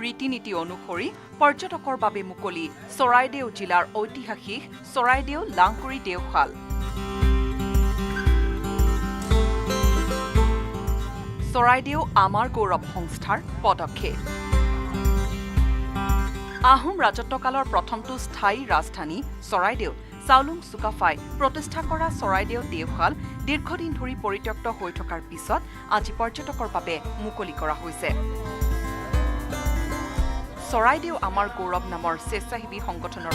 ৰীতি নীতি অনুসৰি পৰ্যটকৰ বাবে মুকলি চৰাইদেউ জিলাৰ ঐতিহাসিক চৰাইদেউ লাংকুৰি দেওশাল। চৰাইদেউ আমাৰ গৌৰৱ সংস্থাৰ পদক্ষেপ। আহোম ৰাজত্বকালৰ প্ৰথমটো স্থায়ী ৰাজধানী চৰাইদেউ চাওলুং চুকাফাই প্ৰতিষ্ঠা কৰা চৰাইদেউ দেওশাল দীৰ্ঘদিন ধৰি পৰিত্যক্ত হৈ থকাৰ পিছত আজি পৰ্যটকৰ বাবে মুকলি কৰা হৈছে। চৰাইদেউ আমাৰ গৌৰৱ নামৰ স্বেচ্ছাসেৱী সংগঠনৰ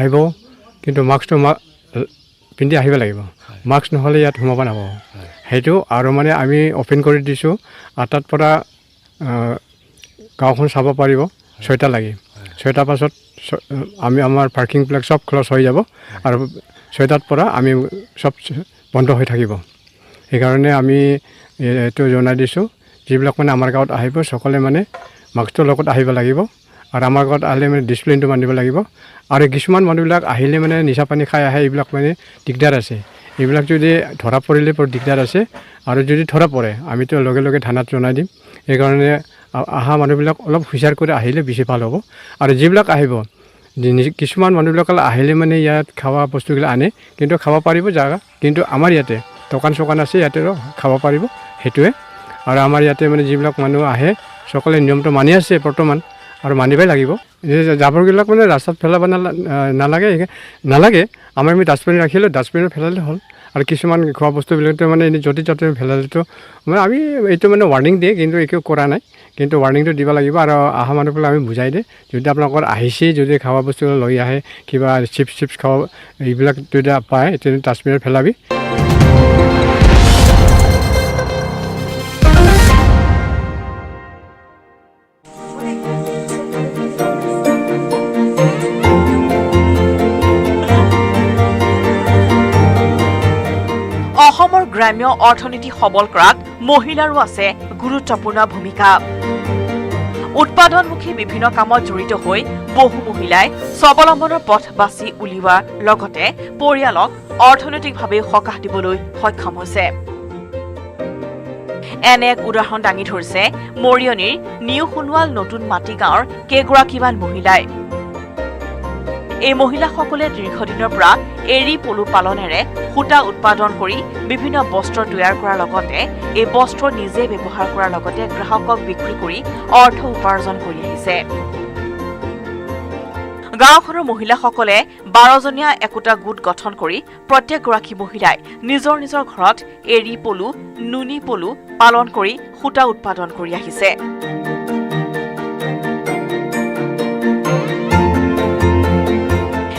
আহিব, কিন্তু মাস্কটো পিন্ধি আহিব লাগিব। মাস্ক নহ'লে ইয়াত সোমাব নাপাব। সেইটো আৰু মানে আমি অপেন কৰি দিছোঁ 8টাৰ পৰা গাঁওখন চাব পাৰিব 6টা লাগি। 6টাৰ পাছত আমি আমাৰ পাৰ্কিংবিলাক চব ক্লজ হৈ যাব আৰু 6টাৰ পৰা আমি চব বন্ধ হৈ থাকিব। সেইকাৰণে আমি এইটো জনাই দিছোঁ, যিবিলাক মানে আমাৰ গাঁৱত আহিব সকলোৱে মানে মাস্কটোৰ লগত আহিব লাগিব আৰু আমাৰ গাঁৱত আহিলে মানে ডিচিপ্লিনটো মানিব লাগিব। আৰু কিছুমান মানুহবিলাক আহিলে মানে নিচা পানী খাই আহে, এইবিলাক মানে দিগদাৰ আছে। এইবিলাক যদি ধৰা পৰিলে বৰ দিগদাৰ আছে, আৰু যদি ধৰা পৰে আমিতো লগে লগে থানাত জনাই দিম। সেইকাৰণে অহা মানুহবিলাক অলপ হুঁচিয়াৰ কৰি আহিলে বেছি ভাল হ'ব। আৰু যিবিলাক আহিব, কিছুমান মানুহবিলাক আহিলে মানে ইয়াত খোৱা বস্তুবিলাক আনে, কিন্তু খাব পাৰিব জাগা, কিন্তু আমাৰ ইয়াতে দোকান চোকান আছে, ইয়াতে খাব পাৰিব, সেইটোৱে। আৰু আমাৰ ইয়াতে মানে যিবিলাক মানুহ আহে সকলোৱে নিয়মটো মানি আছে বৰ্তমান, আৰু মানিবই লাগিব। জাবৰবিলাক মানে ৰাস্তাত পেলাব নালাগে। আমি ডাষ্টবিন ৰাখিলোঁ, ডাষ্টবিনত পেলালে হ'ল। আৰু কিছুমান খোৱা বস্তুবিলাকতো মানে য'তে ত'তে পেলালেতো মানে আমি এইটো মানে ৱাৰ্ণিং দিয়ে, কিন্তু একো কৰা নাই। কিন্তু ৱাৰ্ণিংটো দিব লাগিব। আৰু অহা মানুহবিলাক আমি বুজাই দিয়ে, যদি আপোনালোকৰ আহিছে, যদি খোৱা বস্তু লৈ আহে, কিবা চিপছ খাব, এইবিলাক যদি পায় তেতিয়া ডাষ্টবিনত পেলাবি। অসমৰ গ্ৰাম্য অৰ্থনীতি সবল কৰাত মহিলাৰো আছে গুৰুত্বপূৰ্ণ ভূমিকা। উৎপাদনমুখী বিভিন্ন কামত জড়িত হৈ বহু মহিলাই স্বাৱলম্বনৰ পথ বাছি উলিওৱাৰ লগতে পৰিয়ালক অৰ্থনৈতিকভাৱে সকাহ দিবলৈ সক্ষম হৈছে। এনে এক উদাহৰণ দাঙি ধৰিছে মৰিয়নিৰ নিউ সোণোৱাল নতুন মাটি গাঁৱৰ কেইগৰাকীমান মহিলাই। এই মহিলাসকলে দীৰ্ঘদিনৰ পৰা এৰী পলু পালনেৰে সূতা উৎপাদন কৰি বিভিন্ন বস্ত্ৰ তৈয়াৰ কৰাৰ লগতে এই বস্ত্ৰ নিজে ব্যৱহাৰ কৰাৰ লগতে গ্ৰাহকক বিক্ৰী কৰি অৰ্থ উপাৰ্জন কৰি আহিছে। গাঁওখনৰ মহিলাসকলে 12জনীয়া একোটা গোট গঠন কৰি প্ৰত্যেকগৰাকী মহিলাই নিজৰ নিজৰ ঘৰত এৰী পলু, নুনী পলু পালন কৰি সূতা উৎপাদন কৰি আহিছে।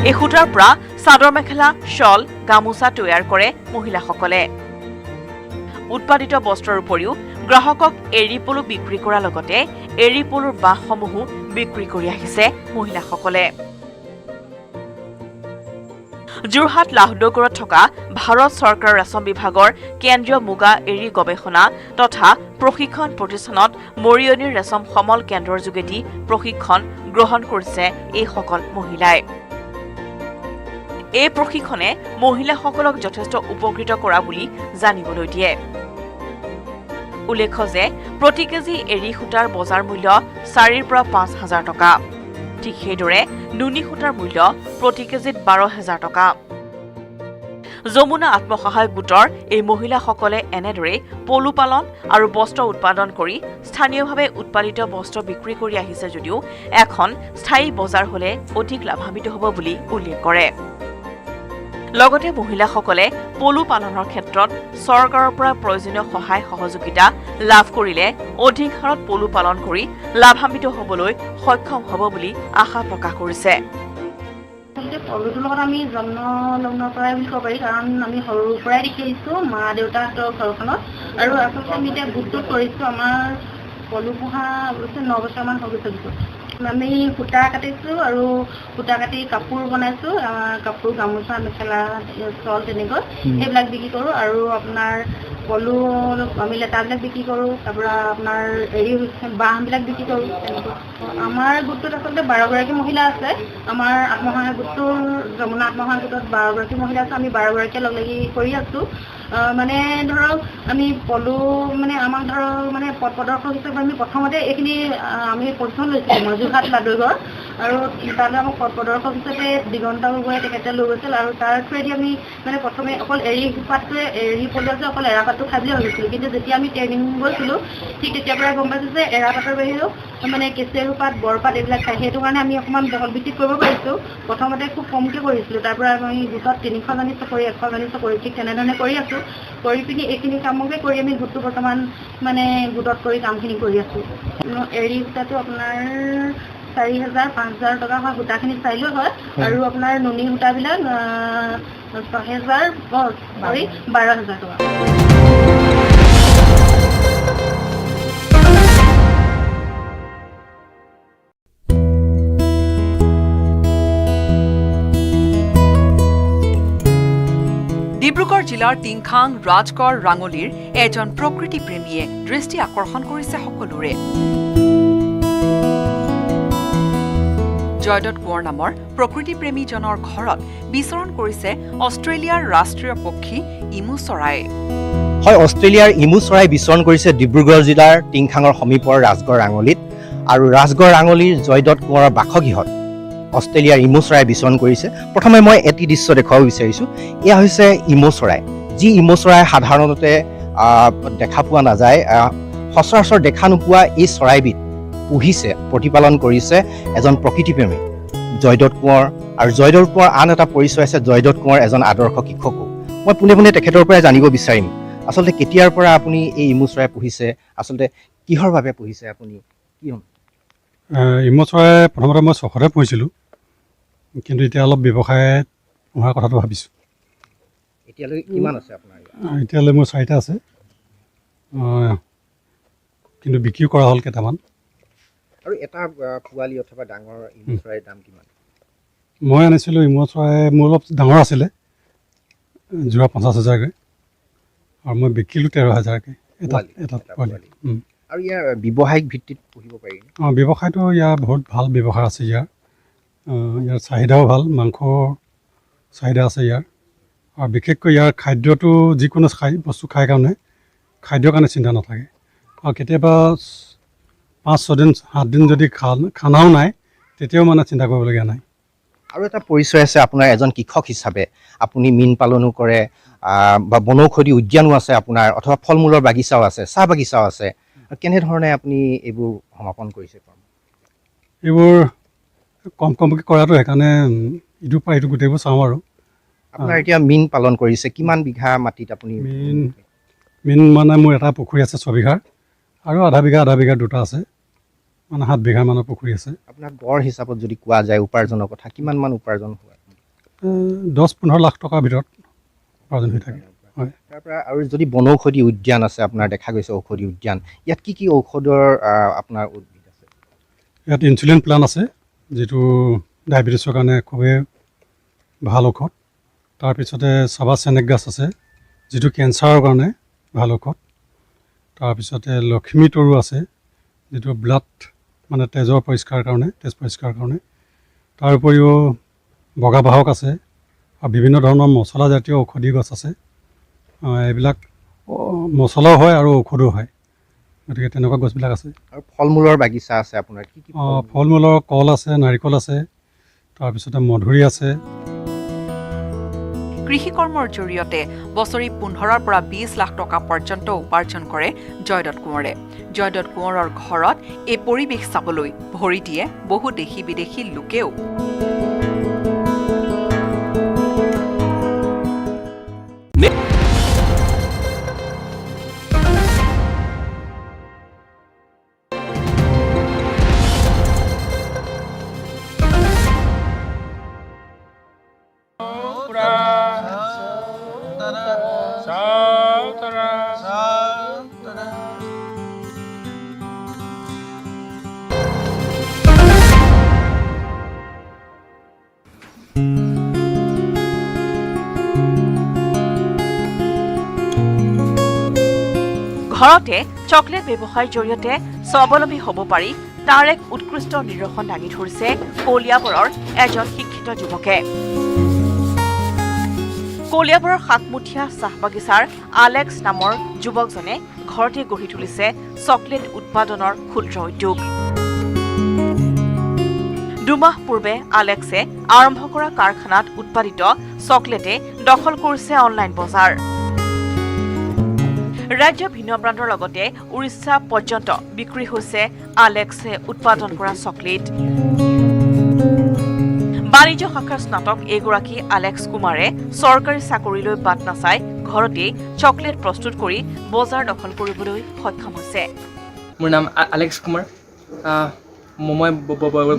এই সূতাৰ পৰা চাদৰ মেখেলা, শল, গামোচা তৈয়াৰ কৰে মহিলাসকলে। উৎপাদিত বস্ত্ৰৰ উপৰিও গ্ৰাহকক এৰী পলু বিক্ৰী কৰাৰ লগতে এৰী পলুৰ বাঁহসমূহো বিক্ৰী কৰি আহিছে মহিলাসকলে। যোৰহাট লাহদগড়ত থকা ভাৰত চৰকাৰৰ ৰেচম বিভাগৰ কেন্দ্ৰীয় মুগা এৰী গৱেষণা তথা প্ৰশিক্ষণ প্ৰতিষ্ঠানত মৰিয়নিৰ ৰেচম সমল কেন্দ্ৰৰ যোগেদি প্ৰশিক্ষণ গ্ৰহণ কৰিছে এইসকল মহিলাই। এই প্ৰশিক্ষণে মহিলাসকলক যথেষ্ট উপকৃত কৰা বুলি জানিবলৈ দিয়ে। উল্লেখ্য যে প্ৰতি কেজি এৰী সূতাৰ বজাৰ মূল্য 4,000 পৰা 5,000 টকা। ঠিক সেইদৰে নুনী সূতাৰ মূল্য প্ৰতি কেজিত 12,000 টকা। যমুনা আত্মসহায়ক গোটৰ এই মহিলাসকলে এনেদৰে পলু পালন আৰু বস্ত্ৰ উৎপাদন কৰি স্থানীয়ভাৱে উৎপাদিত বস্ত্ৰ বিক্ৰী কৰি আহিছে যদিও এখন স্থায়ী বজাৰ হলে অধিক লাভান্বিত হ'ব বুলি উল্লেখ কৰে। লগতে মহিলাসকলে পলু পালনৰ ক্ষেত্ৰত চৰকাৰৰ পৰা প্ৰয়োজনীয় সহায় সহযোগিতা লাভ কৰিলে অধিক হাৰত পলু পালন কৰি লাভান্বিত হ'বলৈ সক্ষম হ'ব বুলি আশা প্ৰকাশ কৰিছে। পলুটোৰ লগত আমি জন্ম লগ্নৰ পৰাই বুলি ক'ব পাৰি, কাৰণ আমি সৰুৰ পৰাই দেখি আহিছোঁ মা দেউতাহঁতৰ ঘৰখনত। আৰু আচলতে আমি এতিয়া গোটটো কৰিছোঁ, আমাৰ পলু পোহা অৱশ্যে 9 বছৰমান হৈ গৈছে গোটত। আমি সূতা কাটিছোঁ আৰু সূতা কাটি কাপোৰ বনাইছোঁ, কাপোৰ গামোচা মেখেলা শ্বল তেনেকৈ সেইবিলাক বিক্ৰী কৰোঁ। আৰু আপোনাৰ পলু আমি লেটাবিলাক বিক্ৰী কৰোঁ, তাৰপৰা আপোনাৰ এৰী বাঁহবিলাক বিক্ৰী কৰোঁ তেনেকৈ। আমাৰ গোটটোত আচলতে 12গৰাকী মহিলা আছে। আমাৰ আত্মসহায়ক গোটটোৰ যমুনা আত্মসহায়ক গোটত 12গৰাকী মহিলা আছে। আমি 12গৰাকীয়ে লগ লাগি কৰি আছোঁ। মানে ধৰক আমি পলু মানে আমাক ধৰক মানে পথ প্ৰদৰ্শক হিচাপে আমি প্ৰথমতে এইখিনি আমি প্ৰশিক্ষণ লৈছিলোঁ মই যোৰহাট লাহদগড়, আৰু তালৈ আমাক পথ প্ৰদৰ্শক হিচাপে দিগন্ত গগৈয়ে তেখেতে লৈ গৈছিল। আৰু তাৰ থ্ৰুৱেদি আমি মানে প্ৰথমে অকল এৰী পাতটোৱে এৰী পলুৱে যে অকল এৰাপাতটো খাই বুলি ভাবিছিলোঁ, কিন্তু যেতিয়া আমি ট্ৰেইনিং গৈছিলোঁ ঠিক তেতিয়াৰ পৰাই গম পাইছোঁ যে এৰাপাতৰ বাহিৰেও মানে কেঁচেৰু পাত বৰপাত এইবিলাক খায়। সেইটো কাৰণে আমি অকণমান বহল ভিত্তিত কৰিব পাৰিছোঁ। প্ৰথমতে খুব কমকৈ কৰিছিলোঁ, তাৰ পৰা আমি গোটত 300জনী চাকৰি 100জনী চাকৰি ঠিক তেনেধৰণে কৰি আছোঁ। কৰি পিনি এইখিনি কামকে কৰি আমি গোটটো বৰ্তমান মানে গোটত কৰি কামখিনি কৰি আছোঁ। এৰী সূতাটো আপোনাৰ 4,000 5,000 টকা হয়, সূতাখিনি চাইলেও হয়। আৰু আপোনাৰ নুনী সূতাবিলাক 12,000 টকা। ডিব্ৰুগড় জিলাৰ টিংখাং ৰাজগড় ৰাঙলীৰ এজন প্ৰকৃতিপ্ৰেমীয়ে দৃষ্টি আকৰ্ষণ কৰিছে সকলোৰে। জয়দত্ত কোঁৱৰ নামৰ প্ৰকৃতিপ্ৰেমীজনৰ ঘৰত বিচৰণ কৰিছে অষ্ট্ৰেলিয়াৰ ৰাষ্ট্ৰীয় পক্ষী ইমু চৰাই। হয়, অষ্ট্ৰেলিয়াৰ ইমু চৰাই বিচৰণ কৰিছে ডিব্ৰুগড় জিলাৰ টিংখাঙৰ সমীপৰ ৰাজগড় ৰাঙলীত। আৰু ৰাজগড় ৰাঙলীৰ জয়দত্ত কোঁৱৰৰ বাসগৃহত অষ্ট্ৰেলিয়াৰ ইমু চৰাই বিচৰণ কৰিছে। প্ৰথমে মই এটি দৃশ্য দেখুৱাব বিচাৰিছোঁ। এয়া হৈছে ইমু চৰাই, যি ইমু চৰাই সাধাৰণতে দেখা পোৱা নাযায়। সচৰাচৰ দেখা নোপোৱা এই চৰাইবিধ পুহিছে, প্ৰতিপালন কৰিছে এজন প্ৰকৃতিপ্ৰেমী জয়দত্ত কোঁৱৰ। আৰু জয়দত্ত কোঁৱৰ আন এটা পৰিচয় আছে, জয়দত্ত কোঁৱৰ এজন আদৰ্শ শিক্ষকো। মই পোনে পোনে তেখেতৰ পৰাই জানিব বিচাৰিম আচলতে কেতিয়াৰ পৰা আপুনি এই ইমু চৰাই পুহিছে, আচলতে কিহৰ বাবে পুহিছে আপুনি কি? ইমু চৰাই প্ৰথমতে মই চখতে পুহিছিলোঁ, কিন্তু এতিয়া অলপ ব্যৱসায় পোহাৰ কথাটো ভাবিছোঁ। এতিয়ালৈ কিমান আছে আপোনাৰ? এতিয়ালৈ মোৰ 4টা আছে, কিন্তু বিক্ৰীও কৰা হ'ল কেইটামান। আৰু এটা পোৱালি অথবা ডাঙৰ ইমু চৰাইৰ দাম কিমান? মই আনিছিলোঁ ইমু চৰাই, মোৰ অলপ ডাঙৰ আছিলে, যোৰা 50,000কৈ, আৰু মই বিকিলোঁ 13,000কৈ এটা পোৱালি। আৰু ইয়াৰ ব্যৱসায়িক ভিত্তিত পুহিব পাৰি? ব্যৱসায়টো ইয়াৰ বহুত ভাল ব্যৱসায় আছে। ইয়াৰ চাহিদাও ভাল, মাংসৰ চাহিদা আছে ইয়াৰ। আৰু বিশেষকৈ ইয়াৰ খাদ্যটো যিকোনো বস্তু খাই কাৰণে খাদ্যৰ কাৰণে চিন্তা নাথাকে। আৰু কেতিয়াবা 5-6 দিন 7 দিন যদি খানাও নাই তেতিয়াও মানে চিন্তা কৰিবলগীয়া নাই। আৰু এটা পৰিচয় আছে আপোনাৰ এজন কৃষক হিচাপে, আপুনি মীন পালনো কৰে বা বনৌষধি উদ্যানো আছে আপোনাৰ, অথবা ফল মূলৰ বাগিচাও আছে, চাহ বাগিচাও আছে। কেনেধৰণে আপুনি এইবোৰ সমাপন কৰিছে? এইবোৰ কমকৈ কৰাটো, সেইকাৰণে ইটোৰ পৰা ইটো গোটেইবোৰ চাওঁ। আৰু আপোনাৰ এতিয়া মীন পালন কৰিছে, কিমান বিঘা মাটিত আপুনি? মীন মানে মোৰ এটা পুখুৰী আছে 6 বিঘাৰ, আৰু আধা বিঘা দুটা আছে, মানে 7 বিঘা মানৰ পুখুৰী আছে। আপোনাৰ গড় হিচাপত যদি কোৱা যায় উপাৰ্জনৰ কথা, কিমান মান উপাৰ্জন হয়? 10-15 লাখ টকাৰ ভিতৰত উপাৰ্জন হৈ থাকে। হয়। তাৰ পৰা আৰু যদি বনৌষধি উদ্যান আছে আপোনাৰ দেখা গৈছে ঔষধি উদ্যান ইয়াত কি ঔষধৰ আপোনাৰ উদ্ভিদ আছে? ইয়াত ইনচুলিন প্লান আছে যিটো ডায়েবেটিছৰ কাৰণে খুবেই ভাল ঔষধ। তাৰপিছতে চাবা চেনেক গাছ আছে যিটো কেঞ্চাৰৰ কাৰণে ভাল ঔষধ। তাৰপিছতে লক্ষ্মী তৰু আছে যিটো ব্লাড মানে তেজৰ পৰিষ্কাৰ কাৰণে তেজ পৰিষ্কাৰ কাৰণে। তাৰ উপৰিও বগা বাহক আছে আৰু বিভিন্ন ধৰণৰ মছলাজাতীয় ঔষধি গছ আছে। এইবিলাক মছলাও হয় আৰু ঔষধো হয়, গতিকে তেনেকুৱা গছবিলাক আছে। আৰু ফল মূলৰ বাগিচা আছে আপোনাৰ কি? ফল মূলৰ কল আছে, নাৰিকল আছে, তাৰপিছতে মধুৰি আছে। কৃষি কৰ্মৰ জৰিয়তে বছৰি 15 পৰা 20 লাখ টকা পৰ্যন্ত উপাৰ্জন কৰে জয়দত্ত কোঁৱৰে। জয়দত্ত কোঁৱৰৰ ঘৰত এই পৰিৱেশ চাবলৈ ভৰি দিয়ে বহু দেশী বিদেশী লোকেও। ঘৰতে চকলেট ব্যৱসায়ৰ জৰিয়তে স্বাৱলম্বী হ'ব পাৰি তাৰ এক উৎকৃষ্ট নিদৰ্শন দাঙি ধৰিছে কলিয়াবৰৰ এজন শিক্ষিত যুৱকে। কলিয়াবৰৰ শাকমুঠীয়া চাহ বাগিচাৰ আলেক্স নামৰ যুৱকজনে ঘৰতে গঢ়ি তুলিছে চকলেট উৎপাদনৰ ক্ষুদ্ৰ উদ্যোগ। 2 মাহ পূৰ্বে আলেক্সে আৰম্ভ কৰা কাৰখানাত উৎপাদিত চকলেটে দখল কৰিছে অনলাইন বজাৰ। ৰাজ্যৰ ভিন্ন প্ৰান্তৰ লগতে উৰিষ্যা পৰ্যন্ত বিক্ৰী হৈছে আলেক্সে উৎপাদন কৰা চকলেট। বাণিজ্য শাখাৰ স্নাতক এইগৰাকী আলেক্স কুমাৰে চৰকাৰী চাকৰিলৈ বাট নাচাই ঘৰতেই চকলেট প্ৰস্তুত কৰি বজাৰ দখল কৰিবলৈ সক্ষম হৈছে। মোৰ নাম আলেক্স কুমাৰ। মই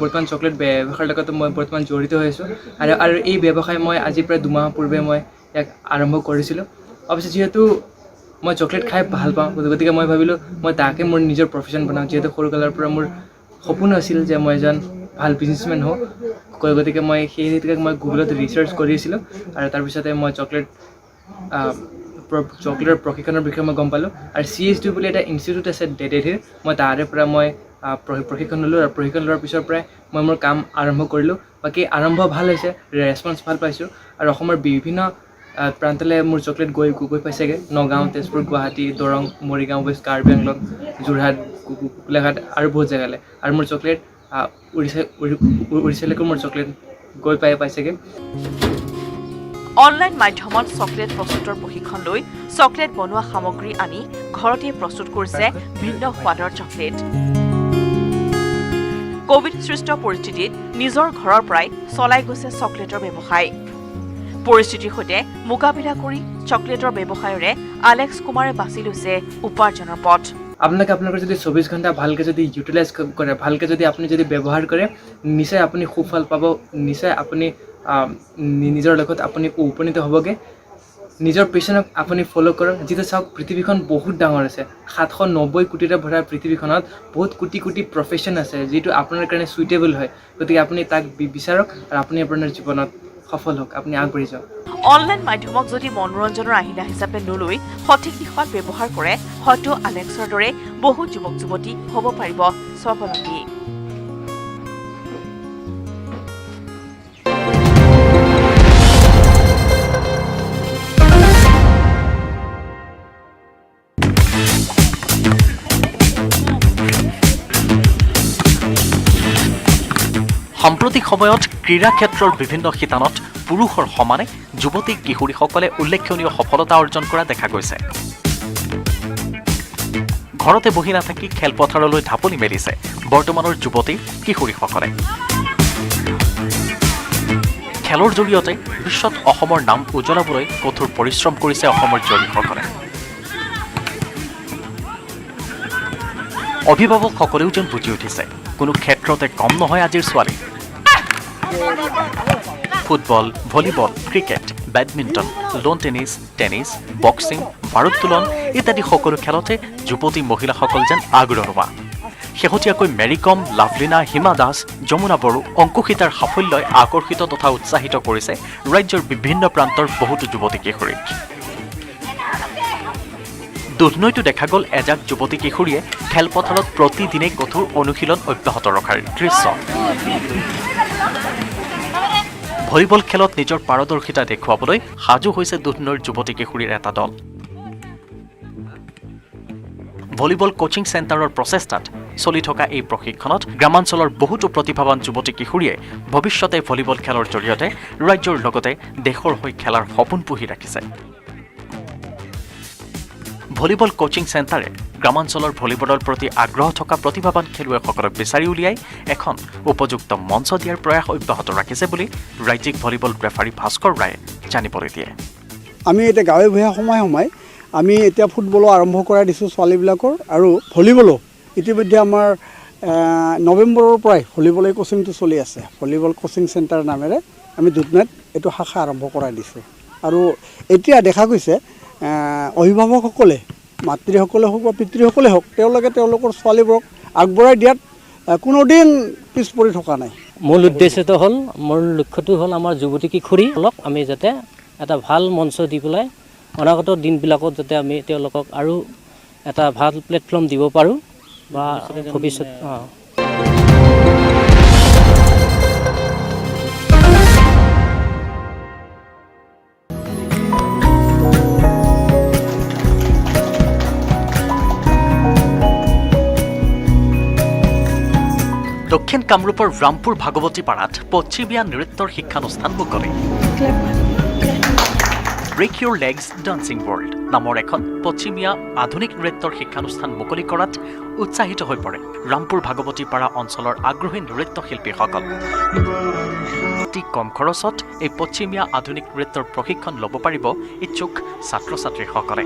বৰ্তমান চকলেট ব্যৱসায়ৰ লগত মই বৰ্তমান জড়িত হৈ আছোঁ আৰু এই ব্যৱসায় মই আজি প্ৰায় 2 মাহ পূৰ্বে মই ইয়াক আৰম্ভ কৰিছিলোঁ। অৱশ্যে যিহেতু মই চকলেট খাই ভাল পাওঁ, গতিকে মই ভাবিলোঁ মই তাকে মোৰ নিজৰ প্ৰফেশ্যন বনাওঁ। যিহেতু সৰুকালৰ পৰা মোৰ সপোন আছিল যে মই এজন ভাল বিজনেছমেন হওঁ, গতিকে মই সেইটোকে মই গুগলত ৰিচাৰ্চ কৰি আছিলোঁ আৰু তাৰপিছতে মই চকলেটৰ প্ৰশিক্ষণৰ বিষয়ে মই গম পালোঁ। আৰু CSD বুলি এটা ইনষ্টিটিউট আছে দেলহিৰ, মই তাৰে পৰা মই প্ৰশিক্ষণ ল'লোঁ আৰু প্ৰশিক্ষণ লোৱাৰ পিছৰ পৰাই মই মোৰ কাম আৰম্ভ কৰিলোঁ। বাকী আৰম্ভ ভাল হৈছে, ৰেছপন্স ভাল পাইছোঁ আৰু অসমৰ বিভিন্ন প্ৰান্তলৈ মোৰ চকলেট গৈ পাইছেগৈ। নগাঁও, তেজপুৰ, গুৱাহাটী, দৰং, মৰিগাঁও, ৱেষ্ট কাৰ্বি আংলং, যোৰহাট, গোলাঘাট আৰু বহুত জেগালৈ। আৰু মোৰ চকলেট উৰিষ্যালৈকো মোৰ চকলেট গৈ পাইছেগৈ। অনলাইন মাধ্যমত চকলেট প্ৰস্তুতৰ প্ৰশিক্ষণ লৈ চকলেট বনোৱা সামগ্ৰী আনি ঘৰতে প্ৰস্তুত কৰিছে ভিন্ন সোৱাদৰ চকলেট। কোভিড সৃষ্ট পৰিস্থিতিত নিজৰ ঘৰৰ পৰাই চলাই গৈছে চকলেটৰ ব্যৱসায়। পৰিস্থিতিৰ সৈতে মোকাবিলা কৰি চকলেটৰ ব্যৱসায়ৰে আলেক্স কুমাৰে বাছি লৈছে উপাৰ্জনৰ পথ। আপোনালোকে যদি 24 ঘণ্টা ভালকৈ যদি ইউটিলাইজ কৰে, ভালকৈ যদি আপুনি যদি ব্যৱহাৰ কৰে, নিশ্চয় আপুনি সুফল পাব। নিশ্চয় আপুনি নিজৰ লগত আপুনি উপনীত হ'বগৈ। নিজৰ পেশ্যনক আপুনি ফ'ল' কৰক। যিটো চাওক, পৃথিৱীখন বহুত ডাঙৰ আছে। 790 কোটিৰে ভৰা পৃথিৱীখনত বহুত কোটি কোটি প্ৰফেশ্যন আছে যিটো আপোনাৰ কাৰণে চুইটেবল হয়। গতিকে আপুনি তাক বিচাৰক আৰু আপুনি আপোনাৰ জীৱনত সফল হওক, আপুনি আগবাঢ়ি যাওক। অনলাইন মাধ্যমক যদি মনোৰঞ্জনৰ আহিলা হিচাপে নলৈ সঠিক দিশত ব্যৱহাৰ কৰে, হয়তো আলেক্সৰ দৰে বহু যুৱক যুৱতী হ'ব পাৰিব স্বাৱলম্বী। সাম্প্ৰতিক সময়ত ক্ৰীড়া ক্ষেত্ৰৰ বিভিন্ন শিতানত পুৰুষৰ সমানে যুৱতী কিশোৰীসকলে উল্লেখনীয় সফলতা অৰ্জন কৰা দেখা গৈছে। ঘৰতে বহি নাথাকি খেলপথাৰলৈ ঢাপলি মেলিছে বৰ্তমানৰ যুৱতী কিশোৰীসকলে। খেলৰ জৰিয়তে বিশ্বত অসমৰ নাম উজ্বলাবলৈ কঠোৰ পৰিশ্ৰম কৰিছে অসমৰ যুৱতীসকলে। অভিভাৱকসকলেও যেন বুজি উঠিছে, কোনো ক্ষেত্ৰতে কম নহয় আজিৰ ছোৱালী। Football, volleyball, cricket, badminton, lawn tennis, boxing, ভাৰোত্তোলন ইত্যাদি সকলো খেলতে যুৱতী মহিলাসকল যেন আগ্ৰহৱা। শেহতীয়াকৈ মেৰী কম, লাভলীনা, হিমা দাস, যমুনা বড়ো, অংকুশিতাৰ সাফল্যই আকৰ্ষিত তথা উৎসাহিত কৰিছে ৰাজ্যৰ বিভিন্ন প্ৰান্তৰ বহুতো যুৱতী কিশোৰীক। দুধনৈতো দেখা গ'ল এজাক যুৱতী কিশোৰীয়ে খেলপথাৰত প্ৰতিদিনে কঠোৰ অনুশীলন অব্যাহত ৰখাৰ দৃশ্য। ভলীবল খেলত নিজৰ পাৰদৰ্শিতা দেখুৱাবলৈ সাজু হৈছে দুধনৈৰ যুৱতী কিশোৰীৰ এটা দল। ভলীবল কোচিং চেণ্টাৰৰ প্ৰচেষ্টাত চলি থকা এই প্ৰশিক্ষণত গ্ৰামাঞ্চলৰ বহুতো প্ৰতিভাৱান যুৱতী কিশোৰীয়ে ভৱিষ্যতে ভলীবল খেলৰ জৰিয়তে ৰাজ্যৰ লগতে দেশৰ হৈ খেলাৰ সপোন পুহি ৰাখিছে। ভলীবল কোচিং চেণ্টাৰে গ্ৰামাঞ্চলৰ ভলীবলৰ প্ৰতি আগ্ৰহ থকা প্ৰতিভাৱান খেলুৱৈসকলক বিচাৰি উলিয়াই এখন উপযুক্ত মঞ্চ দিয়াৰ প্ৰয়াস অব্যাহত ৰাখিছে বুলি ৰাজ্যিক ভলীবল ৰেফাৰী ভাস্কৰ ৰায়ে জানিবলৈ দিয়ে। আমি এতিয়া গাঁৱে ভূঞে সোমাই আমি এতিয়া ফুটবলো আৰম্ভ কৰাই দিছোঁ ছোৱালীবিলাকৰ, আৰু ভলীবলো ইতিমধ্যে আমাৰ নৱেম্বৰৰ পৰাই ভলীবলৰ কোচিংটো চলি আছে। ভলীবল কোচিং চেণ্টাৰ নামেৰে আমি দুধনৈত এইটো শাখা আৰম্ভ কৰাই দিছোঁ। আৰু এতিয়া দেখা গৈছে অভিভাৱকসকলে, মাতৃসকলে হওক বা পিতৃসকলে হওক, তেওঁলোকে তেওঁলোকৰ ছোৱালীবোৰক আগবঢ়াই দিয়াত কোনোদিন পিছ পৰি থকা নাই। মূল উদ্দেশ্যটো হ'ল, মোৰ লক্ষ্যটো হ'ল আমাৰ যুৱতী কিশোৰীসকলক আমি যাতে এটা ভাল মঞ্চ দি পেলাই অনাগত দিনবিলাকত যাতে আমি তেওঁলোকক আৰু এটা ভাল প্লেটফৰ্ম দিব পাৰোঁ বা ভৱিষ্যত দক্ষিণ কামৰূপৰ ৰামপুৰ ভাগৱতী পাৰাত পশ্চিমীয়া নৃত্যৰ শিক্ষানুষ্ঠান মুকলি। ব্ৰেক ইউৰ লেগছ ডান্সিং ৱৰ্ল্ড নামৰ এখন পশ্চিমীয়া আধুনিক নৃত্যৰ শিক্ষানুষ্ঠান মুকলি কৰাত উৎসাহিত হৈ পৰে ৰামপুৰ ভাগৱতী পাৰা অঞ্চলৰ আগ্ৰহী নৃত্যশিল্পীসকল। অতি কম খৰচত এই পশ্চিমীয়া আধুনিক নৃত্যৰ প্ৰশিক্ষণ ল'ব পাৰিব ইচ্ছুক ছাত্ৰ ছাত্ৰীসকলে।